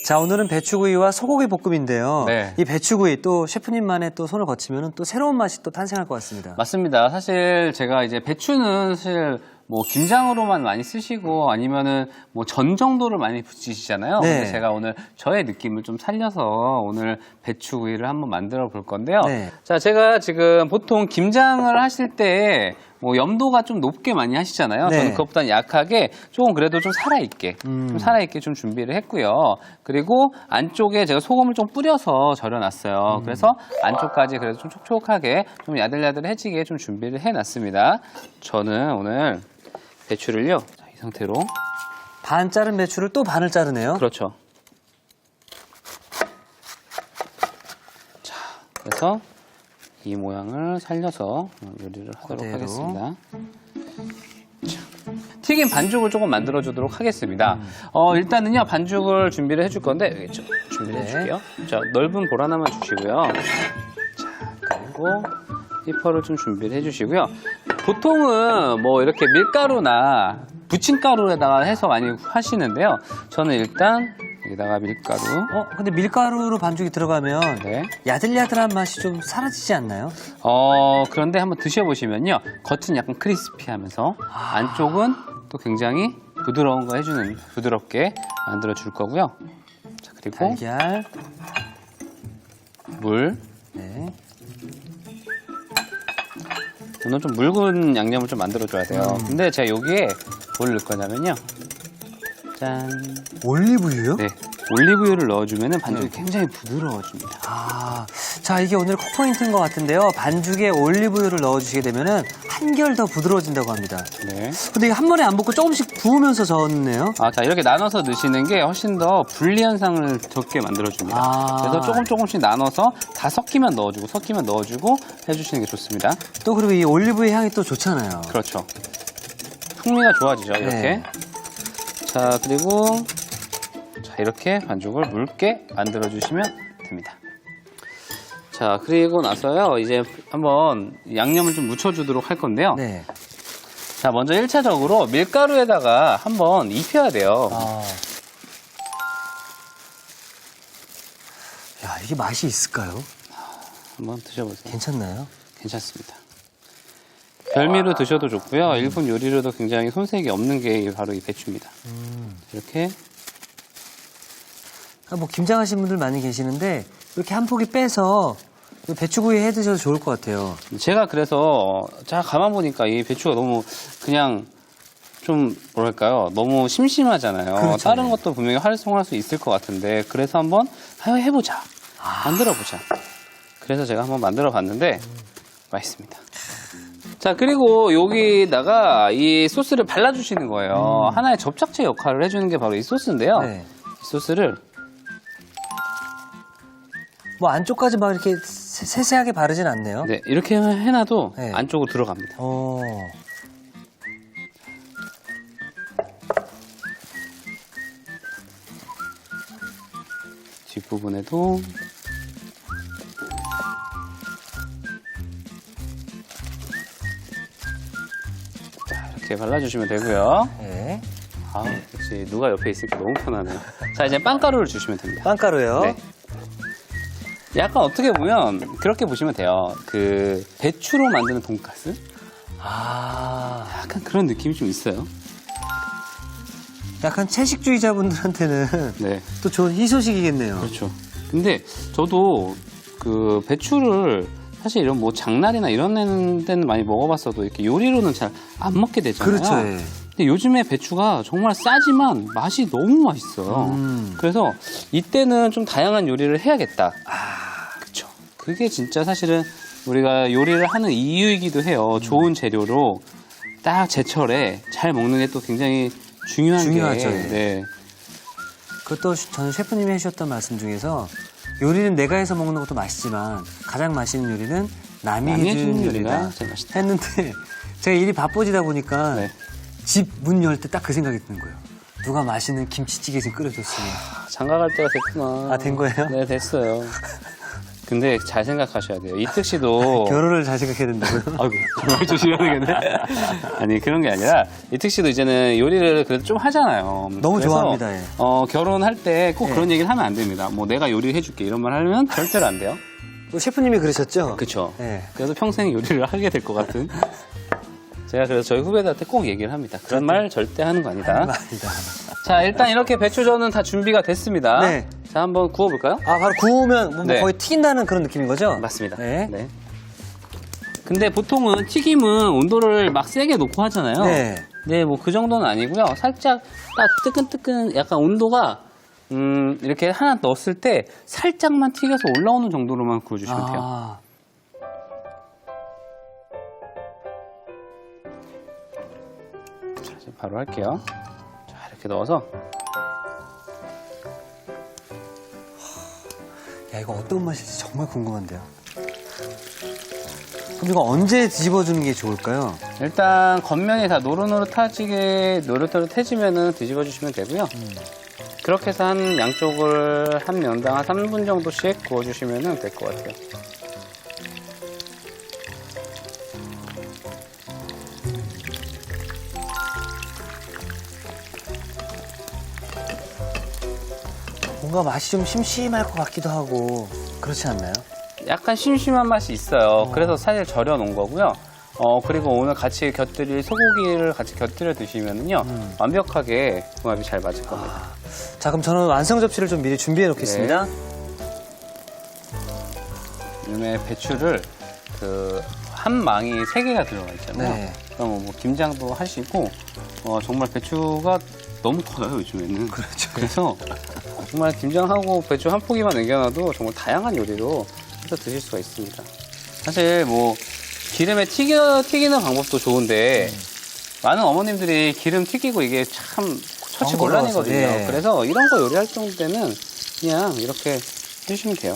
자, 오늘은 배추구이와 소고기 볶음인데요. 네. 이 배추구이 또 셰프님만의 또 손을 거치면 또 새로운 맛이 또 탄생할 것 같습니다. 맞습니다. 사실 제가 이제 배추는 사실 뭐 김장으로만 많이 쓰시고 아니면은 뭐 전 정도를 많이 붙이시잖아요. 네. 근데 제가 오늘 저의 느낌을 좀 살려서 오늘 배추구이를 한번 만들어 볼 건데요. 네. 자, 제가 지금 보통 김장을 하실 때 뭐 염도가 좀 높게 많이 하시잖아요. 네. 저는 그것보다는 약하게 조금 그래도 좀 살아있게 좀 준비를 했고요. 그리고 안쪽에 제가 소금을 좀 뿌려서 절여놨어요. 그래서 안쪽까지 그래도 좀 촉촉하게 좀 야들야들해지게 좀 준비를 해놨습니다. 저는 오늘 배추를요, 자, 이 상태로. 반 자른 배추를 또 반을 자르네요. 그렇죠. 자, 그래서 이 모양을 살려서 요리를 하도록 그대로. 하겠습니다. 자, 튀김 반죽을 조금 만들어 주도록 하겠습니다. 일단은요, 반죽을 준비를 해줄 건데, 여기 좀 준비를 네. 해줄게요. 자, 넓은 볼 하나만 주시고요. 자, 그리고 히퍼를 좀 준비를 해주시고요. 보통은 뭐 이렇게 밀가루나 부침가루에다가 해서 많이 하시는데요. 저는 일단 여기다가 밀가루. 근데 밀가루로 반죽이 들어가면 네. 야들야들한 맛이 좀 사라지지 않나요? 그런데 한번 드셔보시면요. 겉은 약간 크리스피하면서 안쪽은 또 굉장히 부드러운 거 해주는, 부드럽게 만들어 줄 거고요. 자, 그리고 달걀. 물. 네. 오늘 좀 묽은 양념을 좀 만들어 줘야 돼요. 근데 제가 여기에 뭘 넣을 거냐면요. 짠. 올리브유요? 네. 올리브유를 넣어주면 반죽이 굉장히 부드러워집니다. 아, 자, 이게 오늘 콕포인트인 것 같은데요. 반죽에 올리브유를 넣어주시게 되면은 한결 더 부드러워진다고 합니다. 네. 근데 이게 한 번에 안 볶고 조금씩 부으면서 저었네요. 자, 이렇게 나눠서 넣으시는 게 훨씬 더 분리 현상을 적게 만들어줍니다. 아. 그래서 조금씩 나눠서 다 섞이면 넣어주고 해주시는 게 좋습니다. 또 그리고 이 올리브유 향이 또 좋잖아요. 그렇죠. 풍미가 좋아지죠, 이렇게. 네. 자, 그리고 자, 이렇게 반죽을 묽게 만들어주시면 됩니다. 자, 그리고 나서요, 이제 한번 양념을 좀 묻혀주도록 할 건데요. 네. 자, 먼저 1차적으로 밀가루에다가 한번 입혀야 돼요. 야, 이게 맛이 있을까요? 한번 드셔보세요. 괜찮나요? 괜찮습니다. 별미로 드셔도 좋고요. 일본 요리로도 굉장히 손색이 없는 게 바로 이 배추입니다. 이렇게. 뭐 김장하신 분들 많이 계시는데 이렇게 한 포기 빼서 배추구이 해 드셔도 좋을 것 같아요. 제가 그래서 자 가만 보니까 이 배추가 너무 그냥 좀 뭐랄까요, 너무 심심하잖아요. 그렇죠. 다른 것도 분명히 활성화할 수 있을 것 같은데 그래서 한번 해보자, 만들어보자. 그래서 제가 한번 만들어봤는데 맛있습니다. 자, 그리고 여기다가 이 소스를 발라주시는 거예요. 하나의 접착제 역할을 해주는 게 바로 이 소스인데요. 네. 이 소스를 뭐 안쪽까지 막 이렇게 세세하게 바르진 않네요. 네, 이렇게 해놔도 네. 안쪽으로 들어갑니다. 뒷부분에도 자, 이렇게 발라주시면 되고요. 네. 역시 누가 옆에 있으니까 너무 편하네요. 자, 이제 빵가루를 주시면 됩니다. 빵가루요. 네. 약간 어떻게 보면 그렇게 보시면 돼요. 그 배추로 만드는 돈가스? 약간 그런 느낌이 좀 있어요. 약간 채식주의자분들한테는 네. 또 좋은 희소식이겠네요. 그렇죠. 근데 저도 그 배추를 사실 이런 뭐 장날이나 이런 데는 많이 먹어봤어도 이렇게 요리로는 잘 안 먹게 되잖아요. 그렇죠. 예. 근데 요즘에 배추가 정말 싸지만 맛이 너무 맛있어요. 그래서 이때는 좀 다양한 요리를 해야겠다. 그렇죠. 그게 진짜 사실은 우리가 요리를 하는 이유이기도 해요. 좋은 재료로 딱 제철에 잘 먹는 게 또 굉장히 중요하죠. 예. 네. 그것도 저는 셰프님이 해주셨던 말씀 중에서 요리는 내가 해서 먹는 것도 맛있지만 가장 맛있는 요리는 남이 해주는 요리다 제일 맛있다. 했는데 제가 일이 바빠지다 보니까 네. 집 문 열 때 딱 그 생각이 드는 거예요. 누가 맛있는 김치찌개 좀 끓여줬으면. 장가 갈 때가 됐구나. 된 거예요? 네, 됐어요. 근데 잘 생각하셔야 돼요. 이특 씨도 결혼을 잘 생각해야 된다고요? 아이고, 정말 조심해야 되겠네. 아니, 그런 게 아니라, 이특 씨도 이제는 요리를 그래도 좀 하잖아요. 너무 그래서, 좋아합니다, 예. 결혼할 때 꼭 예. 그런 얘기를 하면 안 됩니다. 뭐, 내가 요리를 해줄게. 이런 말 하면 절대로 안 돼요. 셰프님이 그러셨죠? 그쵸. 예. 그래도 평생 요리를 하게 될 것 같은. 제가 그래서 저희 후배들한테 꼭 얘기를 합니다. 그런 말 절대 하는 거 아니다. 아니다. 자, 일단 이렇게 배추전은 다 준비가 됐습니다. 네. 자, 한번 구워볼까요? 아, 바로 구우면 뭐 네. 거의 튀긴다는 그런 느낌인 거죠? 맞습니다. 네. 네. 근데 보통은 튀김은 온도를 막 세게 놓고 하잖아요. 네. 네, 뭐 그 정도는 아니고요. 살짝 딱 뜨끈뜨끈 약간 온도가 이렇게 하나 넣었을 때 살짝만 튀겨서 올라오는 정도로만 구워주시면 돼요. 아, 자, 이제 바로 할게요. 자, 이렇게 넣어서 야, 이거 어떤 맛일지 정말 궁금한데요. 그럼 이거 언제 뒤집어주는 게 좋을까요? 일단 겉면이 다 노릇노릇해지면은 뒤집어 주시면 되고요. 그렇게 해서 한 양쪽을 한 면당 한 3분 정도씩 구워주시면 될 것 같아요. 뭔가 맛이 좀 심심할 것 같기도 하고 그렇지 않나요? 약간 심심한 맛이 있어요. 그래서 사실 절여 놓은 거고요. 그리고 오늘 같이 곁들일 소고기를 같이 곁들여 드시면은요, 완벽하게 궁합이 잘 맞을 겁니다. 자, 그럼 저는 완성 접시를 좀 미리 준비해 놓겠습니다. 요즘에 배추를 한 망이 3개가 들어가 있잖아요. 네. 그럼 뭐 김장도 하시고, 정말 배추가 너무 커요, 요즘에는. 그렇죠. 그래서 정말 김장하고 배추 한 포기만 남겨놔도 정말 다양한 요리로 해서 드실 수가 있습니다. 사실 뭐 기름에 튀기는 방법도 좋은데 많은 어머님들이 기름 튀기고 이게 참 처치곤란이거든요. 예. 그래서 이런 거 요리할 정도는 그냥 이렇게 해주시면 돼요.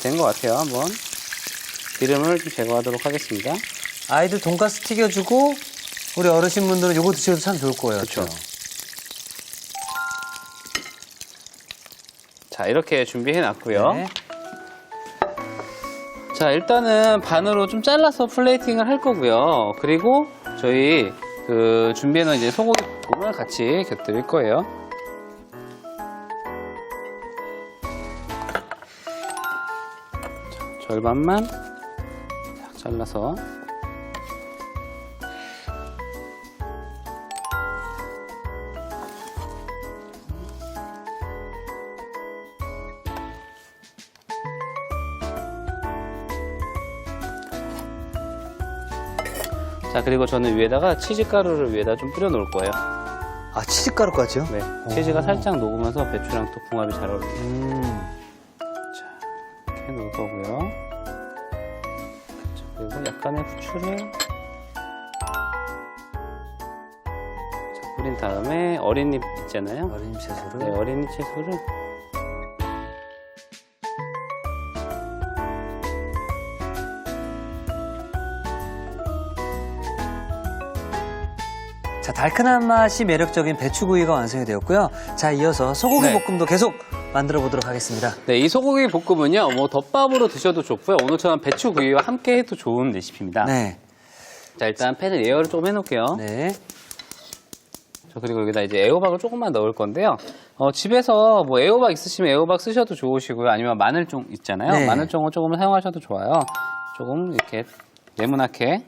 된 것 같아요. 한번 기름을 좀 제거하도록 하겠습니다. 아이들 돈가스 튀겨주고 우리 어르신분들은 이거 드셔도 참 좋을 거예요. 그렇죠. 자, 이렇게 준비해 놨고요. 네. 자, 일단은 반으로 좀 잘라서 플레이팅을 할 거고요. 그리고 저희 준비해 놓은 이제 소고기 볶음을 같이 곁들일 거예요. 자, 절반만 딱 잘라서 자, 그리고 저는 위에다가 치즈가루를 위에다 좀 뿌려 놓을 거예요. 아, 치즈가루까지요? 네, 치즈가 살짝 녹으면서 배추랑 또 궁합이 잘 어울려요. 자, 이렇게 놓을 거고요. 자, 그리고 약간의 후추를 자, 뿌린 다음에 어린잎 있잖아요. 어린잎 채소를. 네, 어린잎 채소를 자, 달큰한 맛이 매력적인 배추구이가 완성이 되었고요. 자, 이어서 소고기 네. 볶음도 계속 만들어 보도록 하겠습니다. 네, 이 소고기 볶음은요, 뭐 덮밥으로 드셔도 좋고요. 오늘처럼 배추구이와 함께 해도 좋은 레시피입니다. 네. 자, 일단 팬을 예열을 좀 해놓을게요. 네. 저 그리고 여기다 이제 애호박을 조금만 넣을 건데요. 집에서 뭐 애호박 있으시면 애호박 쓰셔도 좋으시고요. 아니면 마늘종 있잖아요. 네. 마늘종을 조금 사용하셔도 좋아요. 조금 이렇게 네모나게.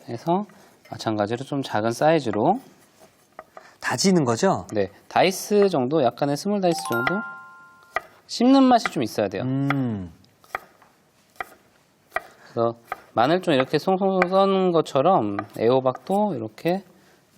해서 마찬가지로 좀 작은 사이즈로 다지는 거죠? 네, 다이스 정도, 약간의 스몰 다이스 정도 씹는 맛이 좀 있어야 돼요. 그래서 마늘종 이렇게 송송송 써는 것처럼 애호박도 이렇게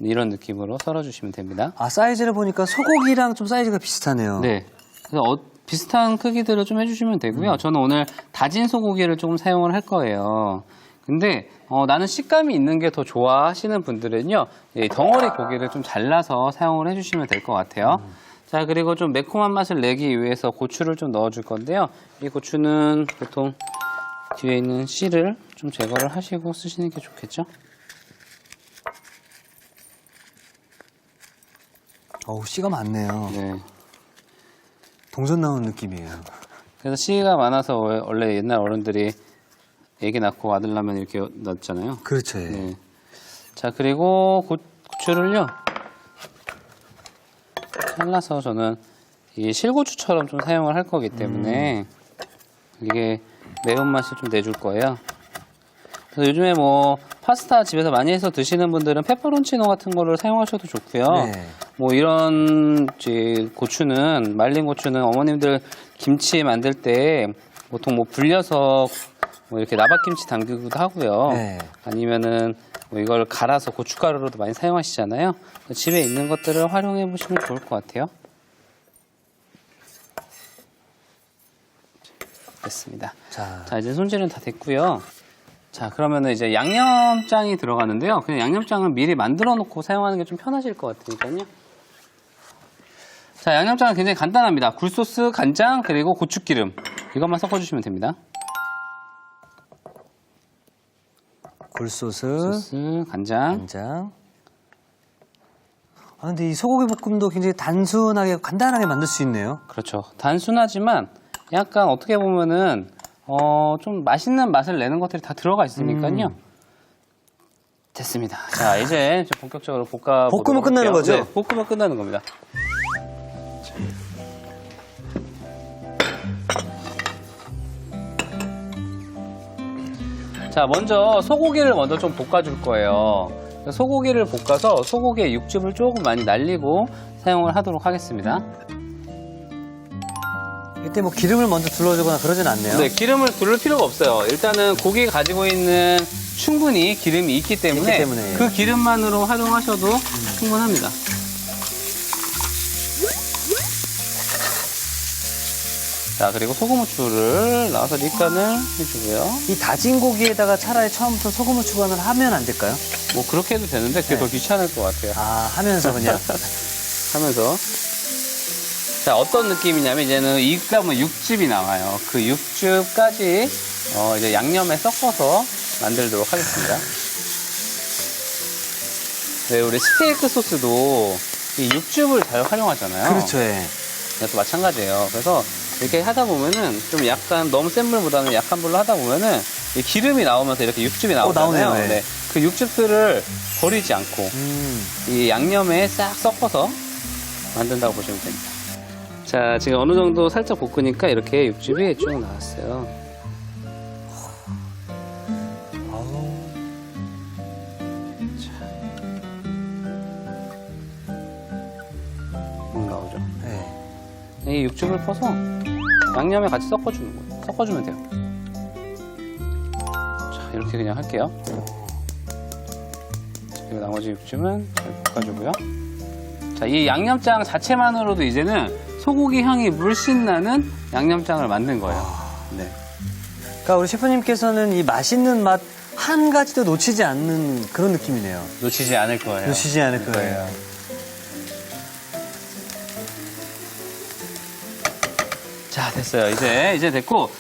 이런 느낌으로 썰어주시면 됩니다. 아, 사이즈를 보니까 소고기랑 좀 사이즈가 비슷하네요. 네, 그래서 비슷한 크기들을 좀 해주시면 되고요. 저는 오늘 다진 소고기를 조금 사용을 할 거예요. 근데 나는 식감이 있는 게 더 좋아 하시는 분들은요, 이 덩어리 고기를 좀 잘라서 사용을 해주시면 될 것 같아요. 자, 그리고 좀 매콤한 맛을 내기 위해서 고추를 좀 넣어줄 건데요. 이 고추는 보통 뒤에 있는 씨를 좀 제거를 하시고 쓰시는 게 좋겠죠? 어우, 씨가 많네요. 네. 동전 나오는 느낌이에요. 그래서 씨가 많아서 원래 옛날 어른들이 애기 낳고 아들 낳으면 이렇게 낳잖아요. 그렇죠. 예. 네. 자, 그리고 고추를요. 잘라서 저는 이 실고추처럼 좀 사용을 할 거기 때문에 이게 매운맛을 좀 내줄 거예요. 그래서 요즘에 뭐 파스타 집에서 많이 해서 드시는 분들은 페퍼론치노 같은 거를 사용하셔도 좋고요. 네. 뭐 이런 고추는 말린 고추는 어머님들 김치 만들 때 보통 뭐 불려서 뭐 이렇게 나박김치 담그기도 하고요. 네. 아니면은 뭐 이걸 갈아서 고춧가루로도 많이 사용하시잖아요. 집에 있는 것들을 활용해 보시면 좋을 것 같아요. 됐습니다. 자, 자, 이제 손질은 다 됐고요. 자, 그러면은 이제 양념장이 들어가는데요. 그냥 양념장은 미리 만들어 놓고 사용하는 게 좀 편하실 것 같으니까요. 자, 양념장은 굉장히 간단합니다. 굴소스, 간장, 그리고 고추기름. 이것만 섞어주시면 됩니다. 굴소스, 소스, 간장. 간장. 아, 근데 이 소고기 볶음도 굉장히 단순하게, 간단하게 만들 수 있네요. 그렇죠. 단순하지만 약간 어떻게 보면은 좀 맛있는 맛을 내는 것들이 다 들어가 있으니까요. 됐습니다. 자, 이제 좀 본격적으로 볶아. 볶으면 끝나는 거죠? 네, 볶으면 끝나는 겁니다. 자, 먼저 소고기를 먼저 좀 볶아줄 거예요. 소고기를 볶아서 소고기의 육즙을 조금 많이 날리고 사용을 하도록 하겠습니다. 이때 뭐 기름을 먼저 둘러주거나 그러진 않네요. 네, 기름을 두를 필요가 없어요. 일단은 고기가 가지고 있는 충분히 기름이 있기 때문에, 예. 그 기름만으로 활용하셔도 충분합니다. 자, 그리고 소금 후추를 넣어서 밑간을 해주고요. 이 다진 고기에다가 차라리 처음부터 소금 후추간을 하면 안 될까요? 뭐 그렇게 해도 되는데 그게 더 귀찮을 것 같아요. 아, 하면서 그냥. 하면서. 자, 어떤 느낌이냐면 이제는 이감은 육즙이 나와요. 그 육즙까지 이제 양념에 섞어서 만들도록 하겠습니다. 네, 우리 스테이크 소스도 이 육즙을 잘 활용하잖아요. 그렇죠. 예. 이것도 마찬가지예요. 그래서 이렇게 하다 보면은 좀 약간 너무 센 불보다는 약한 불로 하다 보면은 이 기름이 나오면서 이렇게 육즙이 나오잖아요. 나오네요. 예. 네, 그 육즙들을 버리지 않고 이 양념에 싹 섞어서 만든다고 보시면 됩니다. 자, 지금 어느 정도 살짝 볶으니까 이렇게 육즙이 쭉 나왔어요. 나오죠. 네. 이 육즙을 퍼서 양념에 같이 섞어주는 거예요. 섞어주면 돼요. 자, 이렇게 그냥 할게요. 자, 그리고 나머지 육즙은 잘 볶아주고요. 자, 이 양념장 자체만으로도 이제는 소고기 향이 물씬 나는 양념장을 만든 거예요. 네. 그러니까 우리 셰프님께서는 이 맛있는 맛 한 가지도 놓치지 않는 그런 느낌이네요. 놓치지 않을 거예요. 놓치지 않을 거예요. 자, 됐어요. 이제 됐고,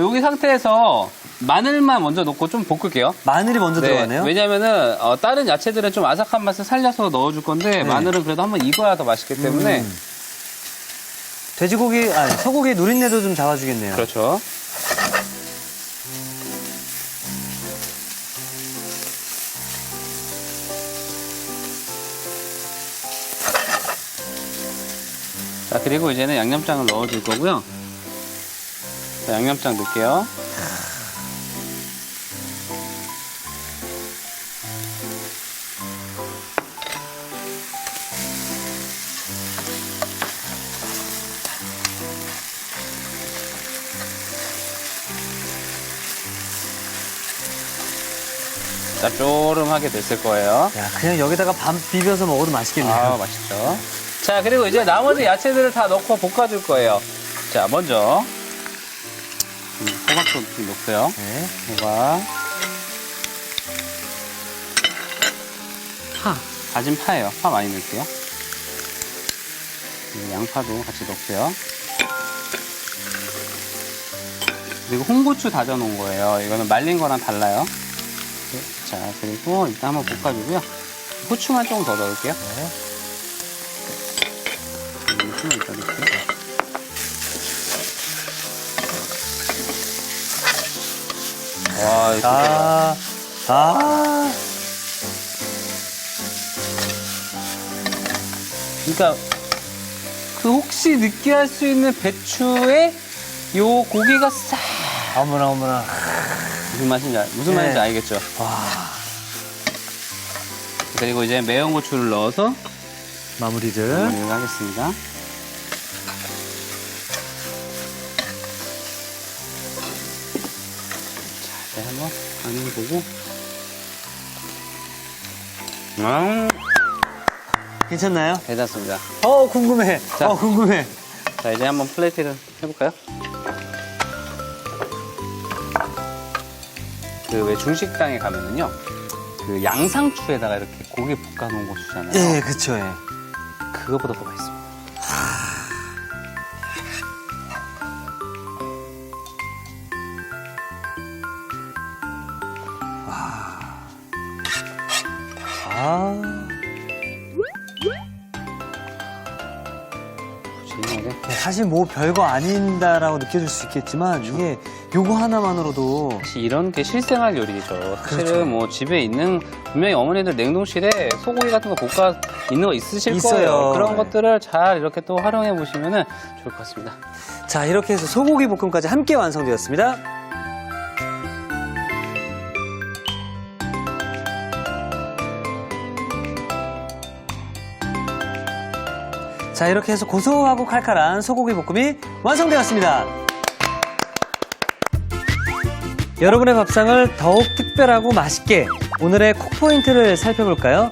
여기 상태에서 마늘만 먼저 넣고 좀 볶을게요. 마늘이 먼저 들어가네요. 왜냐면은, 다른 야채들은 좀 아삭한 맛을 살려서 넣어줄 건데, 마늘은 그래도 한번 익어야 더 맛있기 때문에. 돼지고기, 아니, 소고기 누린내도 좀 잡아주겠네요. 그렇죠. 자, 그리고 이제는 양념장을 넣어줄 거고요. 자, 양념장 넣을게요. 짭조름하게 됐을 거예요. 야, 그냥 여기다가 밥 비벼서 먹어도 맛있겠네요. 아, 맛있죠. 자, 그리고 이제 나머지 야채들을 다 넣고 볶아줄 거예요. 자, 먼저 호박도 좀 넣고요. 네. 호박, 파, 다진 파예요. 파 많이 넣을게요. 양파도 같이 넣고요. 그리고 홍고추 다져놓은 거예요. 이거는 말린 거랑 달라요. 자, 그리고 일단 한번 볶아주고요. 후추만 조금 더 넣을게요. 네. 조금만 이따 넣을게요. 와, 이거 그러니까 그 혹시 느끼할 수 있는 배추에 요 고기가 싹 어머나. 무슨 맛인지 알겠죠? 와. 그리고 이제 매운 고추를 넣어서 마무리를. 마무리를 하겠습니다. 자, 이제 한번 간을 보고. 괜찮나요? 괜찮습니다. 궁금해. 자. 궁금해. 자, 이제 한번 플레이팅을 해볼까요? 그 왜 중식당에 가면은요, 그 양상추에다가 이렇게 고기 볶아놓은 거 주잖아요. 예, 그쵸, 예. 그거보다 더 맛있습니다. 진하게. 사실 뭐 별거 아닌다라고 느껴질 수 있겠지만 이게 요거 하나만으로도 사실 이런 게 실생활 요리죠. 사실은 그렇죠. 뭐 집에 있는 분명히 어머니들 냉동실에 소고기 같은 거 볶아 있는 거 있으실 있어요. 거예요. 그런 네. 것들을 잘 이렇게 또 활용해 보시면은 좋을 것 같습니다. 자, 이렇게 해서 소고기 볶음까지 함께 완성되었습니다. 자, 이렇게 해서 고소하고 칼칼한 소고기 볶음이 완성되었습니다. 여러분의 밥상을 더욱 특별하고 맛있게 오늘의 콕 포인트를 살펴볼까요?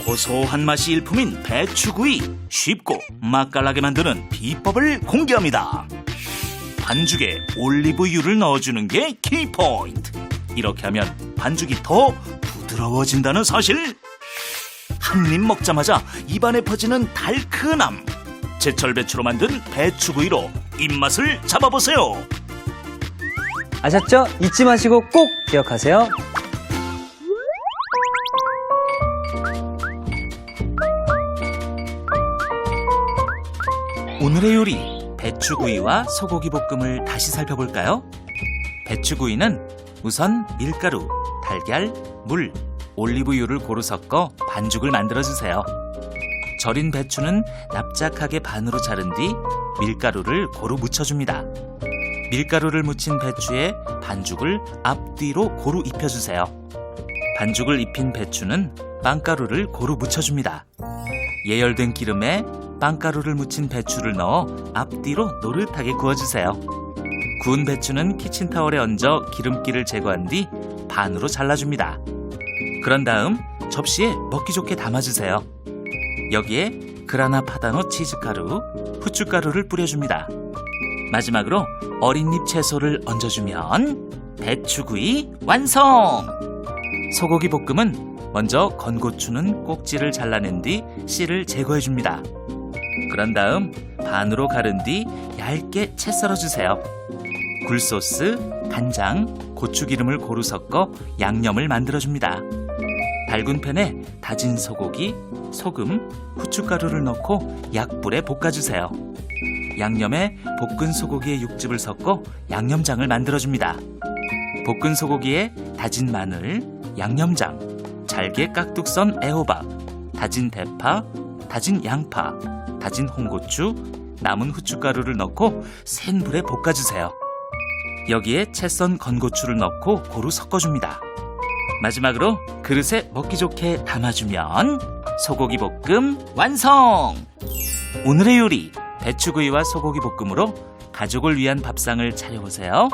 고소한 맛이 일품인 배추구이, 쉽고 맛깔나게 만드는 비법을 공개합니다. 반죽에 올리브유를 넣어주는 게 키포인트. 이렇게 하면 반죽이 더 부드러워진다는 사실. 한 입 먹자마자 입안에 퍼지는 달큰함. 제철 배추로 만든 배추구이로 입맛을 잡아보세요. 아셨죠? 잊지 마시고 꼭 기억하세요. 오늘의 요리, 배추구이와 소고기 볶음을 다시 살펴볼까요? 배추구이는 우선 밀가루, 달걀, 물, 올리브유를 고루 섞어 반죽을 만들어주세요. 절인 배추는 납작하게 반으로 자른 뒤 밀가루를 고루 묻혀줍니다. 밀가루를 묻힌 배추에 반죽을 앞뒤로 고루 입혀주세요. 반죽을 입힌 배추는 빵가루를 고루 묻혀줍니다. 예열된 기름에 빵가루를 묻힌 배추를 넣어 앞뒤로 노릇하게 구워주세요. 구운 배추는 키친타월에 얹어 기름기를 제거한 뒤 반으로 잘라줍니다. 그런 다음 접시에 먹기 좋게 담아주세요. 여기에 그라나 파다노 치즈가루, 후춧가루를 뿌려줍니다. 마지막으로 어린잎 채소를 얹어주면 배추구이 완성! 소고기 볶음은 먼저 건고추는 꼭지를 잘라낸 뒤 씨를 제거해줍니다. 그런 다음 반으로 가른 뒤 얇게 채 썰어주세요. 굴소스, 간장, 고추기름을 고루 섞어 양념을 만들어줍니다. 밝은 팬에 다진 소고기, 소금, 후춧가루를 넣고 약불에 볶아주세요. 양념에 볶은 소고기에 육즙을 섞어 양념장을 만들어줍니다. 볶은 소고기에 다진 마늘, 양념장, 잘게 깍둑 썬 애호박, 다진 대파, 다진 양파, 다진 홍고추, 남은 후춧가루를 넣고 센 불에 볶아주세요. 여기에 채 썬 건고추를 넣고 고루 섞어줍니다. 마지막으로 그릇에 먹기 좋게 담아주면 소고기 볶음 완성! 오늘의 요리, 배추구이와 소고기 볶음으로 가족을 위한 밥상을 차려보세요.